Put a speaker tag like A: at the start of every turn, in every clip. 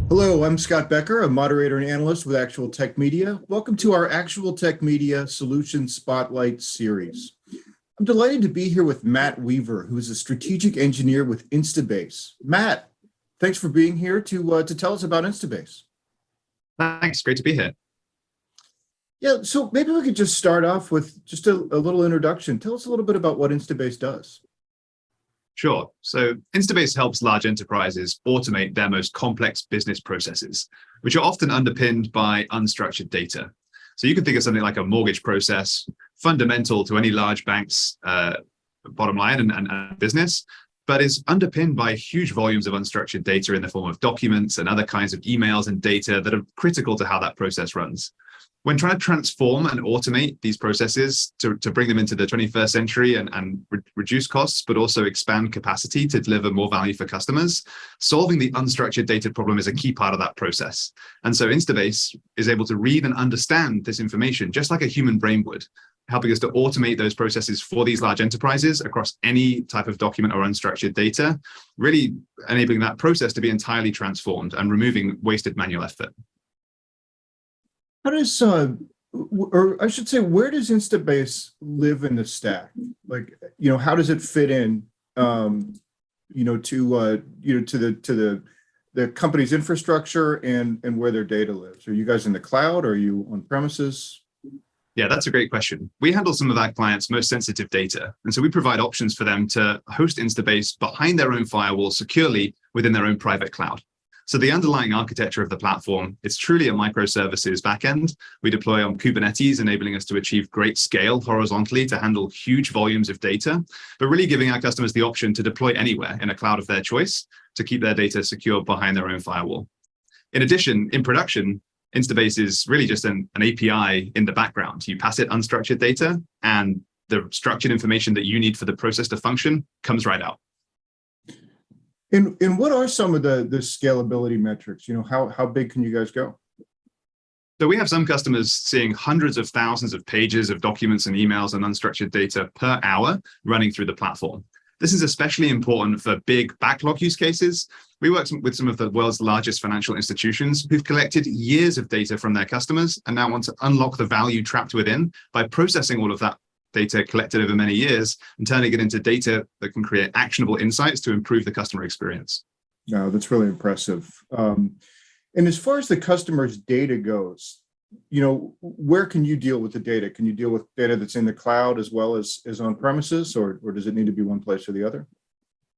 A: Hello, I'm Scott Bekker, a moderator and analyst with ActualTech Media. Welcome to our ActualTech Media Solutions Spotlight series. I'm delighted to be here with Matt Weaver, who is a strategic engineer with Instabase. Matt, thanks for being here to tell us about Instabase.
B: Thanks, great to be here.
A: Yeah, so maybe we could just start off with just a little introduction. Tell us a little bit about what Instabase does.
B: Sure. So Instabase helps large enterprises automate their most complex business processes, which are often underpinned by unstructured data. So you can think of something like a mortgage process, fundamental to any large bank's bottom line and business, but is underpinned by huge volumes of unstructured data in the form of documents and other kinds of emails and data that are critical to how that process runs. When trying to transform and automate these processes to bring them into the 21st century and reduce costs, but also expand capacity to deliver more value for customers, solving the unstructured data problem is a key part of that process. And so Instabase is able to read and understand this information just like a human brain would, helping us to automate those processes for these large enterprises across any type of document or unstructured data, really enabling that process to be entirely transformed and removing wasted manual effort.
A: How does, or I should say, where does Instabase live in the stack? Like, how does it fit in, to the company's infrastructure and where their data lives? Are you guys in the cloud? Or are you on premises?
B: Yeah, that's a great question. We handle some of our clients' most sensitive data. And so we provide options for them to host Instabase behind their own firewall securely within their own private cloud. So the underlying architecture of the platform, it's truly a microservices backend. We deploy on Kubernetes, enabling us to achieve great scale horizontally to handle huge volumes of data, but really giving our customers the option to deploy anywhere in a cloud of their choice to keep their data secure behind their own firewall. In addition, in production, Instabase is really just an API in the background. You pass it unstructured data, and the structured information that you need for the process to function comes right out.
A: And what are some of the scalability metrics? How big can you guys go?
B: So we have some customers seeing hundreds of thousands of pages of documents and emails and unstructured data per hour running through the platform. This is especially important for big backlog use cases. We work with some of the world's largest financial institutions who've collected years of data from their customers and now want to unlock the value trapped within by processing all of that data collected over many years and turning it into data that can create actionable insights to improve the customer experience.
A: No, that's really impressive. And as far as the customer's data goes, where can you deal with the data? Can you deal with data that's in the cloud as well as on premises, or does it need to be one place or the other?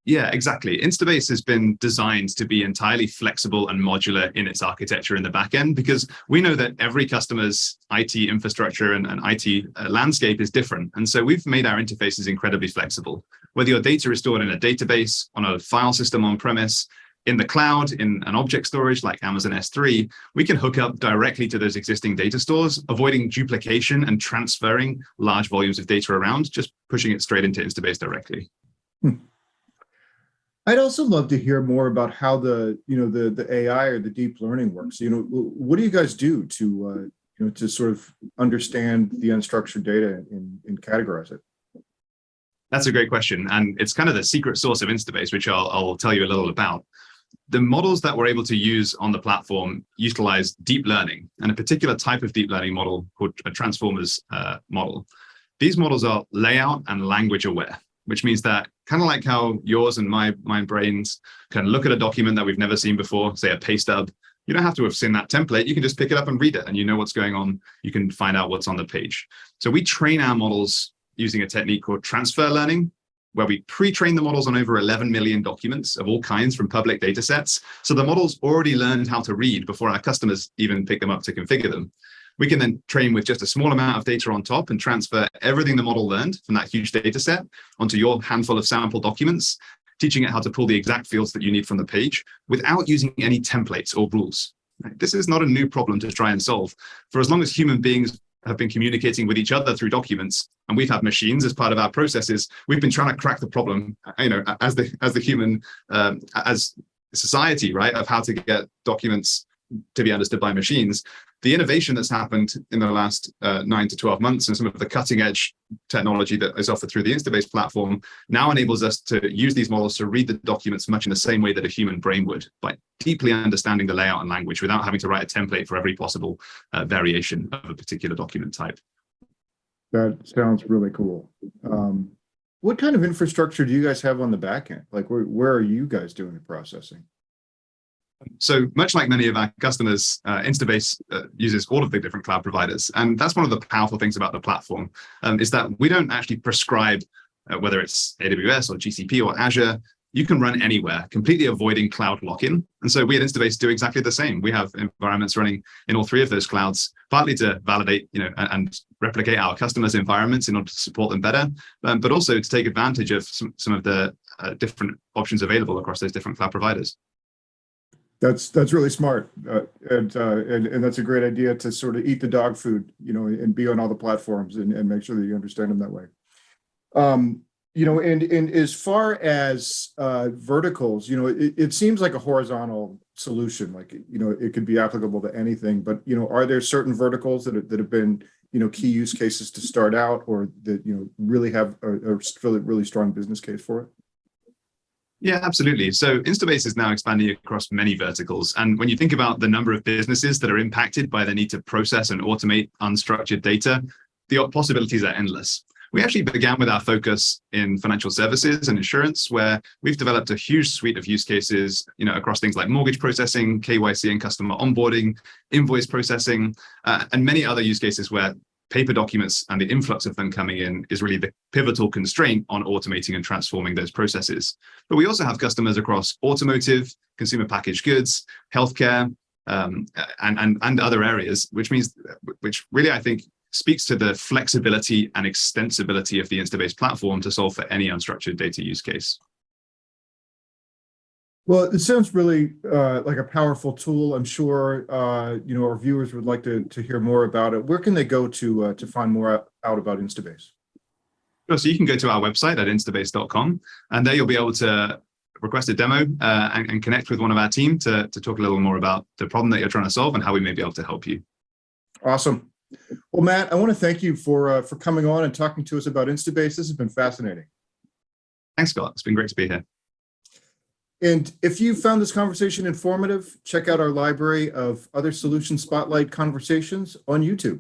B: Yeah, exactly. Instabase has been designed to be entirely flexible and modular in its architecture in the back end, because we know that every customer's IT infrastructure and IT landscape is different. And so we've made our interfaces incredibly flexible. Whether your data is stored in a database, on a file system on premise, in the cloud, in an object storage like Amazon S3, we can hook up directly to those existing data stores, avoiding duplication and transferring large volumes of data around, just pushing it straight into Instabase directly.
A: I'd also love to hear more about how the AI or the deep learning works. What do you guys do to sort of understand the unstructured data and categorize it?
B: That's a great question. And it's kind of the secret sauce of Instabase, which I'll tell you a little about. The models that we're able to use on the platform utilize deep learning and a particular type of deep learning model called a transformers model. These models are layout and language aware, which means that kind of like how yours and my brains can look at a document that we've never seen before, say a pay stub. You don't have to have seen that template. You can just pick it up and read it, and you know what's going on. You can find out what's on the page. So we train our models using a technique called transfer learning, where we pre-train the models on over 11 million documents of all kinds from public data sets. So the models already learned how to read before our customers even pick them up to configure them. We can then train with just a small amount of data on top and transfer everything the model learned from that huge data set onto your handful of sample documents, teaching it how to pull the exact fields that you need from the page without using any templates or rules. This is not a new problem to try and solve. For as long as human beings have been communicating with each other through documents, and we've had machines as part of our processes, we've been trying to crack the problem, as the human, as society, right, of how to get documents to be understood by machines. the innovation that's happened in the last 9 to 12 months and some of the cutting edge technology that is offered through the Instabase platform now enables us to use these models to read the documents much in the same way that a human brain would, by deeply understanding the layout and language without having to write a template for every possible variation of a particular document type.
A: That sounds really cool. What kind of infrastructure do you guys have on the back end? Like, where are you guys doing the processing?
B: So much like many of our customers, Instabase uses all of the different cloud providers. And that's one of the powerful things about the platform, is that we don't actually prescribe whether it's AWS or GCP or Azure. You can run anywhere, completely avoiding cloud lock-in. And so we at Instabase do exactly the same. We have environments running in all three of those clouds, partly to validate, and replicate our customers' environments in order to support them better, but also to take advantage of some of the different options available across those different cloud providers.
A: That's really smart, and that's a great idea to sort of eat the dog food, and be on all the platforms and make sure that you understand them that way. And as far as verticals, it seems like a horizontal solution, like it could be applicable to anything. But are there certain verticals that have been key use cases to start out, or that really have a really strong business case for it?
B: Yeah, absolutely. So Instabase is now expanding across many verticals. And when you think about the number of businesses that are impacted by the need to process and automate unstructured data, the possibilities are endless. We actually began with our focus in financial services and insurance, where we've developed a huge suite of use cases, across things like mortgage processing, KYC and customer onboarding, invoice processing, and many other use cases where paper documents and the influx of them coming in is really the pivotal constraint on automating and transforming those processes. But we also have customers across automotive, consumer packaged goods, healthcare, and other areas, which really, I think, speaks to the flexibility and extensibility of the Instabase platform to solve for any unstructured data use case.
A: Well, it sounds really like a powerful tool. I'm sure our viewers would like to hear more about it. Where can they go to find more out about Instabase?
B: So you can go to our website at instabase.com, and there you'll be able to request a demo and connect with one of our team to talk a little more about the problem that you're trying to solve and how we may be able to help you.
A: Awesome. Well, Matt, I want to thank you for coming on and talking to us about Instabase. This has been fascinating.
B: Thanks, Scott. It's been great to be here.
A: And if you found this conversation informative, check out our library of other Solution Spotlight conversations on YouTube.